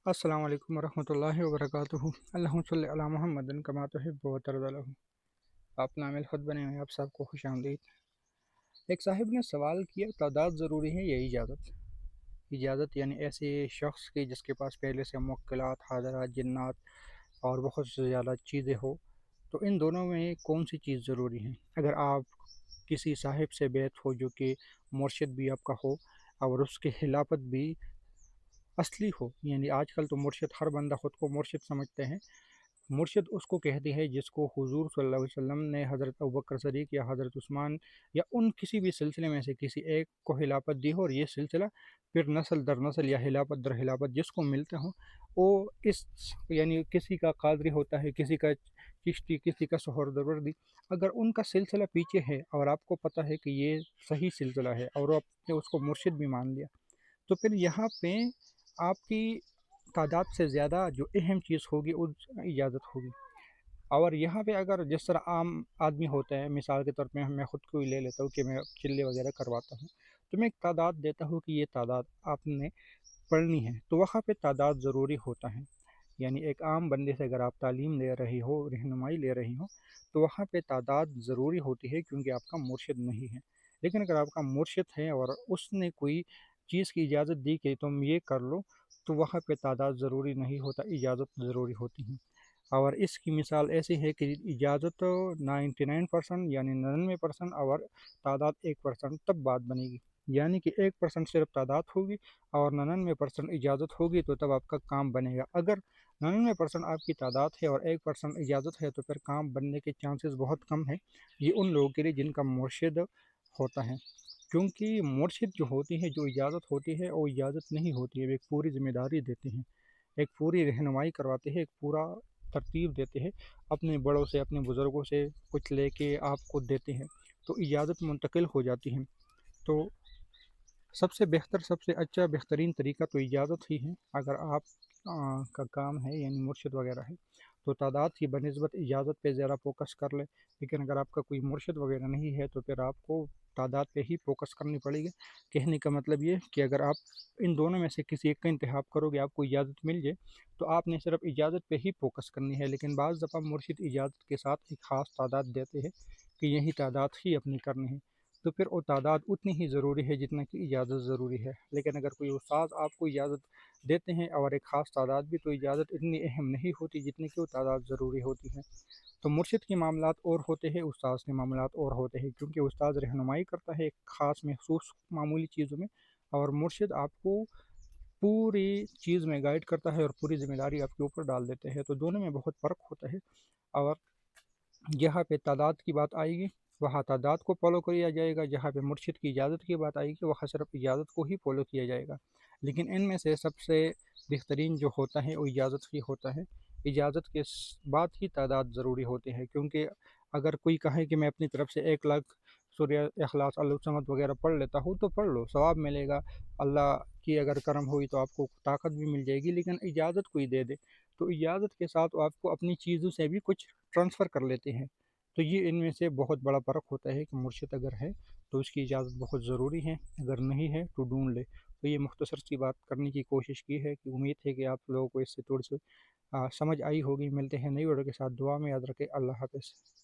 السلام علیکم ورحمۃ اللہ وبرکاتہ۔ اللہم صلی علی محمد کما تحب و ترضی عنہ۔ آپ نامل خود بنے ہوئے، آپ سب کو خوش آمدید۔ ایک صاحب نے سوال کیا، تعداد ضروری ہے یا اجازت؟ اجازت یعنی ایسے شخص کی جس کے پاس پہلے سے موکلات، حاضرات، جنات اور بہت سے زیادہ چیزیں ہو، تو ان دونوں میں کون سی چیز ضروری ہے؟ اگر آپ کسی صاحب سے بیعت ہو جو کہ مرشد بھی آپ کا ہو اور اس کی خلافت بھی اصلی ہو، یعنی آج کل تو مرشد ہر بندہ خود کو مرشد سمجھتے ہیں۔ مرشد اس کو کہتے ہیں جس کو حضور صلی اللہ علیہ وسلم نے حضرت ابوبکر صدیق یا حضرت عثمان یا ان کسی بھی سلسلے میں سے کسی ایک کو خلافت دی ہو، اور یہ سلسلہ پھر نسل در نسل یا خلافت در خلافت جس کو ملتے ہوں، وہ اس یعنی کسی کا قادری ہوتا ہے، کسی کا چشتی، کسی کا سہروردی، اگر ان کا سلسلہ پیچھے ہے اور آپ کو پتہ ہے کہ یہ صحیح سلسلہ ہے اور آپ نے اس کو مرشد بھی مان لیا، تو پھر یہاں پہ آپ کی تعداد سے زیادہ جو اہم چیز ہوگی اس اجازت ہوگی۔ اور یہاں پہ اگر جس طرح عام آدمی ہوتا ہے، مثال کے طور پہ میں خود کو ہی لے لیتا ہوں کہ میں چلے وغیرہ کرواتا ہوں، تو میں ایک تعداد دیتا ہوں کہ یہ تعداد آپ نے پڑھنی ہے، تو وہاں پہ تعداد ضروری ہوتا ہے۔ یعنی ایک عام بندے سے اگر آپ تعلیم لے رہی ہو، رہنمائی لے رہی ہو، تو وہاں پہ تعداد ضروری ہوتی ہے کیونکہ آپ کا مرشد نہیں ہے۔ لیکن اگر آپ کا مرشد ہے اور اس نے کوئی چیز کی اجازت دی کہ تم یہ کر لو، تو وہاں پہ تعداد ضروری نہیں ہوتا، اجازت ضروری ہوتی ہے۔ اور اس کی مثال ایسی ہے کہ اجازت 99% یعنی 99% اور تعداد 1% تب بات بنے گی، یعنی کہ 1% صرف تعداد ہوگی اور 99% اجازت ہوگی، تو تب آپ کا کام بنے گا۔ اگر 99% آپ کی تعداد ہے اور 1% اجازت ہے، تو پھر کام بننے کے چانسز بہت کم ہیں۔ یہ ان لوگوں کے لیے جن کا مرشد ہوتا ہے، کیونکہ مرشد جو ہوتی ہے، جو اجازت ہوتی ہے، وہ اجازت نہیں ہوتی ہے، ایک پوری ذمہ داری دیتے ہیں، ایک پوری رہنمائی کرواتے ہیں، ایک پورا ترتیب دیتے ہیں، اپنے بڑوں سے، اپنے بزرگوں سے کچھ لے کے آپ کو دیتے ہیں، تو اجازت منتقل ہو جاتی ہے۔ تو سب سے بہتر، سب سے اچھا بہترین طریقہ تو اجازت ہی ہے۔ اگر آپ کا کام ہے یعنی مرشد وغیرہ ہے، تو تعداد کی بنسبت اجازت پہ زیادہ فوکس کر لے۔ لیکن اگر آپ کا کوئی مرشد وغیرہ نہیں ہے، تو پھر آپ کو تعداد پہ ہی فوکس کرنی پڑے گی۔ کہنے کا مطلب یہ کہ اگر آپ ان دونوں میں سے کسی ایک کا انتخاب کرو گے، آپ کو اجازت مل جائے، تو آپ نے صرف اجازت پہ ہی فوکس کرنی ہے۔ لیکن بعض دفعہ مرشد اجازت کے ساتھ ایک خاص تعداد دیتے ہیں کہ یہی تعداد ہی اپنی کرنی ہے، تو پھر وہ تعداد اتنی ہی ضروری ہے جتنا کہ اجازت ضروری ہے۔ لیکن اگر کوئی استاد آپ کو اجازت دیتے ہیں اور ایک خاص تعداد بھی، تو اجازت اتنی اہم نہیں ہوتی جتنی کہ وہ تعداد ضروری ہوتی ہے۔ تو مرشد کے معاملات اور ہوتے ہیں، استاذ کے معاملات اور ہوتے ہیں، کیونکہ استاذ رہنمائی کرتا ہے ایک خاص محسوس معمولی چیزوں میں، اور مرشد آپ کو پوری چیز میں گائیڈ کرتا ہے اور پوری ذمہ داری آپ کے اوپر ڈال دیتے ہیں۔ تو دونوں میں بہت فرق ہوتا ہے۔ اور جہاں پہ تعداد کی بات آئے گی، وہاں تعداد کو فالو کیا جائے گا، جہاں پہ مرشد کی اجازت کی بات آئے گی وہاں صرف اجازت کو ہی فالو کیا جائے گا۔ لیکن ان میں سے سب سے بہترین جو ہوتا ہے وہ اجازت ہی ہوتا ہے۔ اجازت کے بعد ہی تعداد ضروری ہوتے ہیں، کیونکہ اگر کوئی کہے کہ میں اپنی طرف سے 1,00,000 سورہ اخلاص الصمد وغیرہ پڑھ لیتا ہوں، تو پڑھ لو، ثواب ملے گا، اللہ کی اگر کرم ہوئی تو آپ کو طاقت بھی مل جائے گی۔ لیکن اجازت کوئی دے دے، تو اجازت کے ساتھ آپ کو اپنی چیزوں سے بھی کچھ ٹرانسفر کر لیتے ہیں۔ تو یہ ان میں سے بہت بڑا فرق ہوتا ہے کہ مرشد اگر ہے تو اس کی اجازت بہت ضروری ہے، اگر نہیں ہے تو ڈھونڈ لے۔ تو یہ مختصر سی بات کرنے کی کوشش کی ہے، کہ امید ہے کہ آپ لوگوں کو اس سے تھوڑی سی سمجھ آئی ہوگی۔ ملتے ہیں نئی ویڈیو کے ساتھ، دعا میں یاد رکھے۔ اللہ حافظ۔